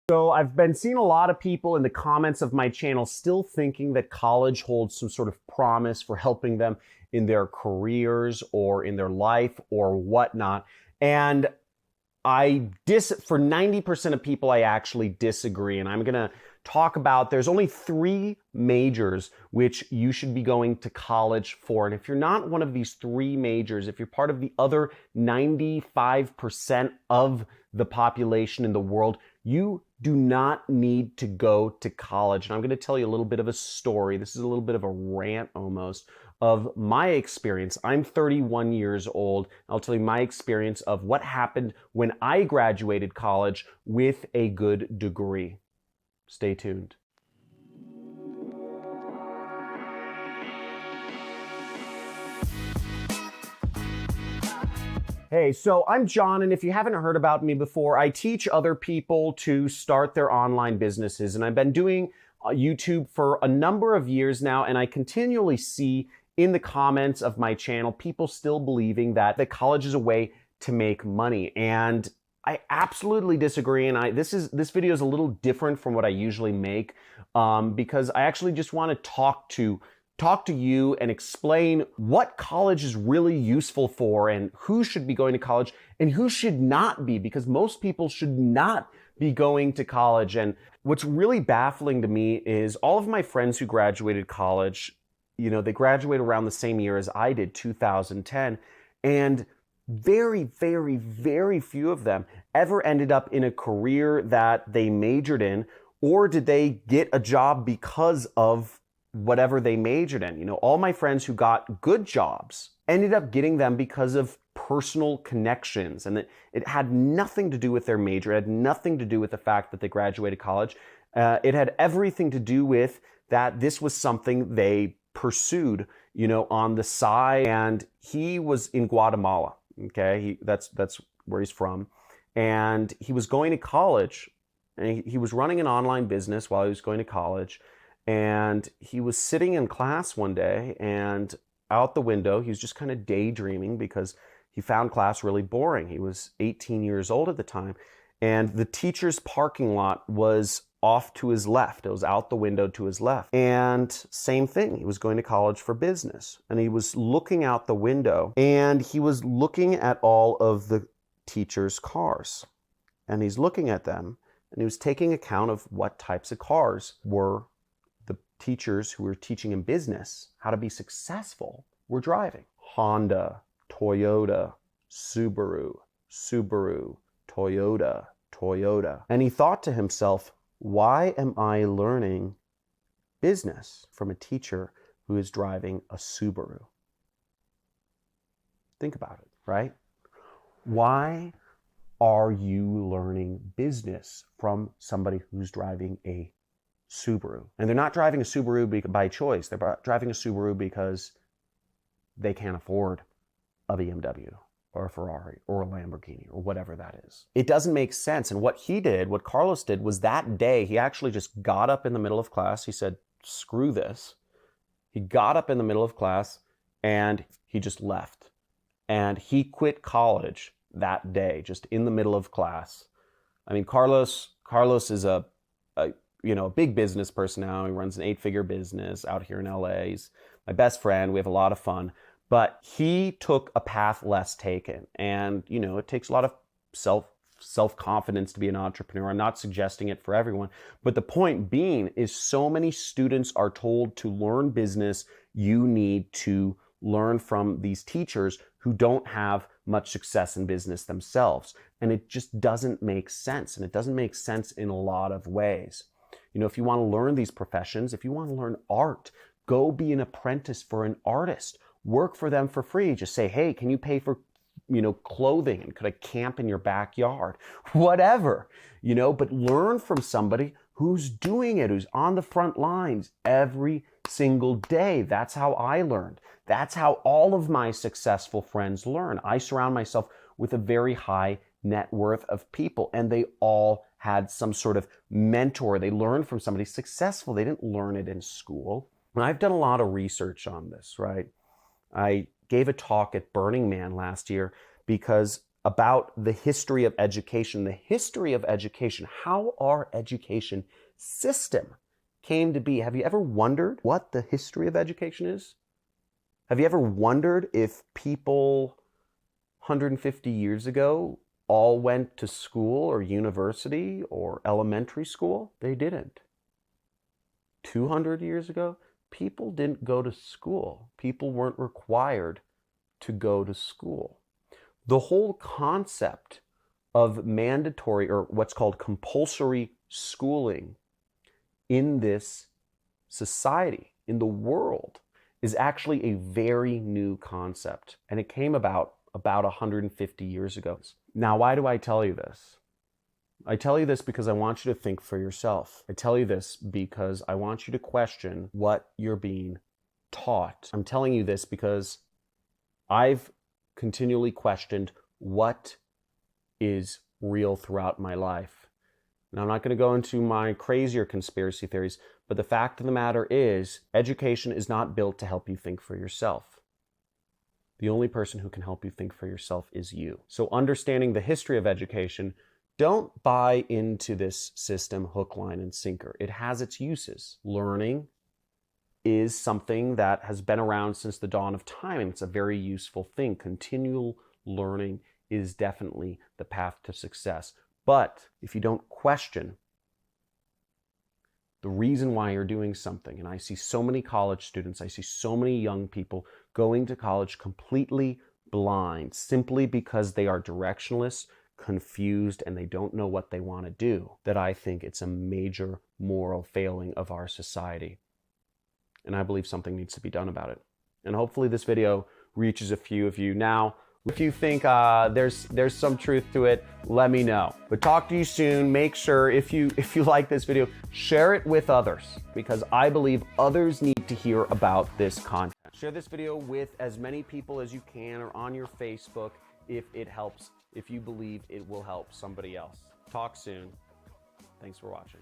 So I've been seeing a lot of people in the comments of my channel still thinking that college holds some sort of promise for helping them in their careers or in their life or whatnot. And for 90% of people, I actually disagree. And I'm going to talk about, there's only 3 majors which you should be going to college for. And if you're not one of these 3 majors, if you're part of the other 95% of the population in the world, you do not need to go to college. And I'm going to tell you a little bit of a story. This is a little bit of a rant almost of my experience. I'm 31 years old. I'll tell you my experience of what happened when I graduated college with a good degree. Stay tuned. Hey, so I'm John, and if you haven't heard about me before, I teach other people to start their online businesses, and I've been doing YouTube for a number of years now, and I continually see in the comments of my channel people still believing that college is a way to make money, and I absolutely disagree. And this video is a little different from what I usually make because I actually just want to talk to you and explain what college is really useful for and who should be going to college and who should not be, because most people should not be going to college. And what's really baffling to me is all of my friends who graduated college, you know, they graduated around the same year as I did, 2010, and very, very, very few of them ever ended up in a career that they majored in, or did they get a job because of whatever they majored in. You know, all my friends who got good jobs ended up getting them because of personal connections, and it had nothing to do with their major. It had nothing to do with the fact that they graduated college. It had everything to do with that this was something they pursued, you know, on the side. And he was in Guatemala. Okay, that's where he's from, and he was going to college, and he was running an online business while he was going to college. And he was sitting in class one day, and out the window, he was just kind of daydreaming because he found class really boring. He was 18 years old at the time, and the teacher's parking lot was off to his left. It was out the window to his left. And same thing, he was going to college for business, and he was looking out the window, and he was looking at all of the teacher's cars, and he's looking at them, and he was taking account of what types of cars were the teachers who were teaching him business, how to be successful, were driving. Honda, Toyota, Subaru, Toyota. And he thought to himself, why am I learning business from a teacher who is driving a Subaru? Think about it, right? Why are you learning business from somebody who's driving a Subaru? And they're not driving a Subaru by choice. They're driving a Subaru because they can't afford a BMW or a Ferrari or a Lamborghini or whatever that is. It doesn't make sense. And what Carlos did was that day, he actually just got up in the middle of class. He said, screw this. He got up in the middle of class and he just left. And he quit college that day, just in the middle of class. I mean, Carlos is a big business person now. He runs an 8-figure business out here in LA. He's my best friend. We have a lot of fun. But he took a path less taken. And, you know, it takes a lot of self-confidence to be an entrepreneur. I'm not suggesting it for everyone. But the point being is so many students are told to learn business. You need to learn from these teachers who don't have much success in business themselves. And it just doesn't make sense. And it doesn't make sense in a lot of ways. You know, if you want to learn these professions, if you want to learn art, go be an apprentice for an artist. Work for them for free. Just say, hey, can you pay for, you know, clothing? And could I camp in your backyard? Whatever, you know, but learn from somebody who's doing it, who's on the front lines every single day. That's how I learned. That's how all of my successful friends learn. I surround myself with a very high net worth of people, and they all had some sort of mentor. They learned from somebody successful. They didn't learn it in school. And I've done a lot of research on this, right? I gave a talk at Burning Man last year because about the history of education. The history of education, how our education system came to be. Have you ever wondered what the history of education is? Have you ever wondered if people 150 years ago all went to school or university or elementary school? They didn't. 200 years ago, people didn't go to school. People weren't required to go to school. The whole concept of mandatory, or what's called compulsory schooling in this society, in the world, is actually a very new concept. And it came about 150 years ago. Now, why do I tell you this? I tell you this because I want you to think for yourself. I tell you this because I want you to question what you're being taught. I'm telling you this because I've continually questioned what is real throughout my life. Now, I'm not going to go into my crazier conspiracy theories, but the fact of the matter is, education is not built to help you think for yourself. The only person who can help you think for yourself is you. So understanding the history of education, don't buy into this system hook, line, and sinker. It has its uses. Learning is something that has been around since the dawn of time, and it's a very useful thing. Continual learning is definitely the path to success. But if you don't question the reason why you're doing something, and I see so many college students, I see so many young people going to college completely blind, simply because they are directionless, confused, and they don't know what they want to do, that I think it's a major moral failing of our society. And I believe something needs to be done about it. And hopefully this video reaches a few of you. Now, if you think there's some truth to it, let me know. But talk to you soon. Make sure if you like this video, share it with others, because I believe others need to hear about this content. Share this video with as many people as you can, or on your Facebook if it helps, if you believe it will help somebody else. Talk soon. Thanks for watching.